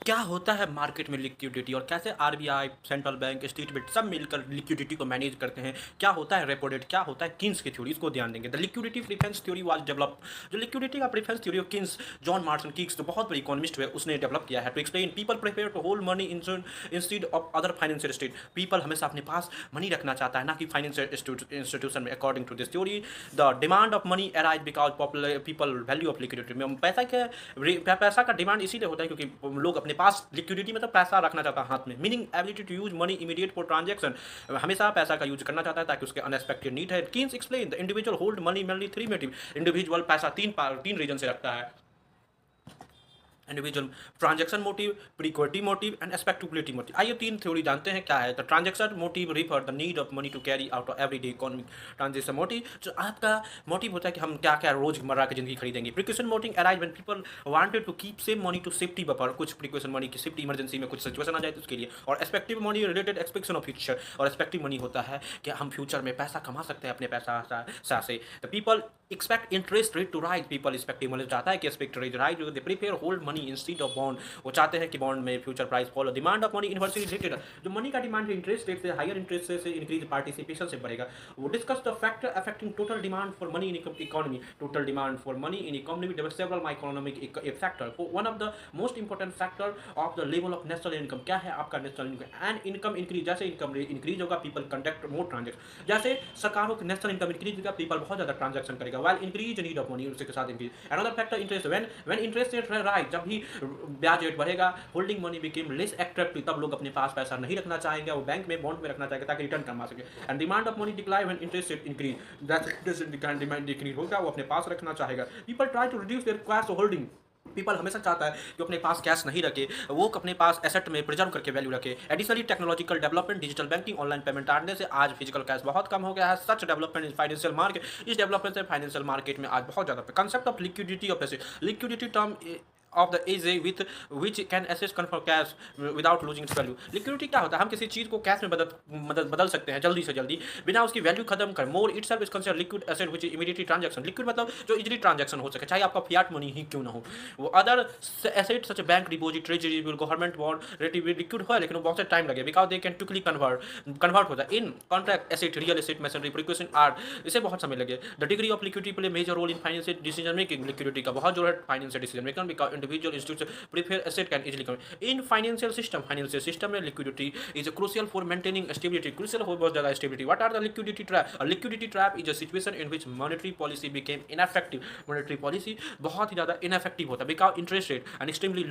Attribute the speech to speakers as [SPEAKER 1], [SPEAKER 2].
[SPEAKER 1] क्या होता है मार्केट में लिक्विडिटी और कैसे RBI, central bank, state bank सब मिलकर लिक्विडिटी को मैनेज करते हैं? क्या होता है रेपो रेट? क्या होता है किन्स की थ्योरी? इसको ध्यान देंगे। The liquidity preference theory was develop. जो लिक्विडिटी का preference theory of Keynes, John Maynard Keynes, जो बहुत बड़ी इकोनॉमिस्ट है, उसने डेवलप किया है to explain people prefer to hold money instead of other financial state. People हमेशा अपने पास मनी रखना चाहता है, ना कि फाइनेंशियल इंस्टीट्यूशन में। According to this theory, the demand of money arise because popular people value of liquidity में पैसा का डिमांड इसीलिए होता है क्योंकि लोग अपने पास लिक्विडिटी मतलब पैसा रखना चाहता है हाथ में, meaning ability to use money immediate for transaction. हमेशा पैसा का यूज करना चाहता है ताकि उसके अनएक्सपेक्टेड नीड है। Keynes explain the individual hold money mainly three motive. Individual पैसा तीन रीजन से रखता है। Individual transaction motive, precautionary motive and expectability motive. आइए तीन थ्योरी जानते हैं क्या है। तो transaction motive refer the need of money to carry out of everyday economic transaction motive, जो आपका मोटिव होता है कि हम क्या क्या रोजमर्रा की जिंदगी खरीदेंगे। Precaution motive arise when people wanted to keep same money to safety buffer, कुछ प्रिकॉशन मनी की सेफ्टी इमरजेंसी में कुछ सिचुएशन आ जाए तो उसके लिए। और expective money related expectation of future, और एक्सपेक्टिव मनी होता है कि हम फ्यूचर में पैसा कमा सकते हैं अपने पैसा से। The people expect interest rate to rise, people expective money चाहता है कि expect rate rise, they prefer hold money instead of bond, वो चाहते हैं कि बॉन्ड में future price follow. Demand of money inversely related, जो मनी का डिमांड है इंटरेस्ट रेट से, हायर इंटरेस्ट से इंक्रीज पार्टिसिपेशन से बढ़ेगा। वो discuss the factor affecting total demand for money in economy. Total demand for money in economy there several economic factor. One of the most important factor of the level of national income, क्या है आपका national income and income increase. जैसे income increase होगा people conduct more transaction, जैसे सरकारों की national income increase होगा people बहुत ज्यादा ट्रांजेक्शन करेगा। While increase need of money, उसके साथ इंक्रीज। Another factor interest, when interest rate rise, जब भी ब्याज रेट बढ़ेगा, holding money became less attractive, तब लोग अपने पास पैसा नहीं रखना चाहेंगे, वो बैंक में बॉन्ड में रखना चाहेंगे ताकि रिटर्न कमा सके। And demand of money decline when interest rate increase, that's demand decrease होगा, वो अपने पास रखना चाहेगा। People try to reduce their cash holding, people हमेशा चाहता है कि अपने पास कैश नहीं रखे, वो अपने पास एसेट में प्रिजर्व करके वैल्यू रखे। Additionally technological development, digital banking, online payment आने से आज फिजिकल कैश बहुत कम हो गया है। Such development in financial market, इस डेवलपमेंट से फाइनेंशियल मार्केट में आज बहुत ज़्यादा। कंसेप्ट ऑफ लिक्विडिटी ऑफ पैसे, liquidity term of the ease with which can एसेस convert cash without losing its value. Liquidity क्या होता है? हम किसी चीज़ को कैश में बदल सकते हैं जल्दी से जल्दी बिना उसकी वैल्यू खत्म कर। More it self is consider liquid asset which is immediately transaction. Liquid मतलब जो इजीली ट्रांजैक्शन हो सके, चाहे आपका फियाट मनी ही क्यों ना हो। वो other asset such bank deposit, treasury bill, government bond relative liquid हो, लेकिन वो बहुत से टाइम लगे because they can quickly convert हो जाए in contract asset, real asset, machinery, precaution art, इसे बहुत समय लगे। The degree of liquidity play major role in financial decision making, liquidity का बहुत जरूरत है financial decision making because individual institution prefer asset can easily come in financial system में liquidity is crucial for maintaining stability, crucial हो बहुत ज़्यादा stability. What are the liquidity trap? A liquidity trap is a situation in which monetary policy became ineffective. Monetary policy बहुत ही ज़्यादा ineffective होता है because interest rate and extremely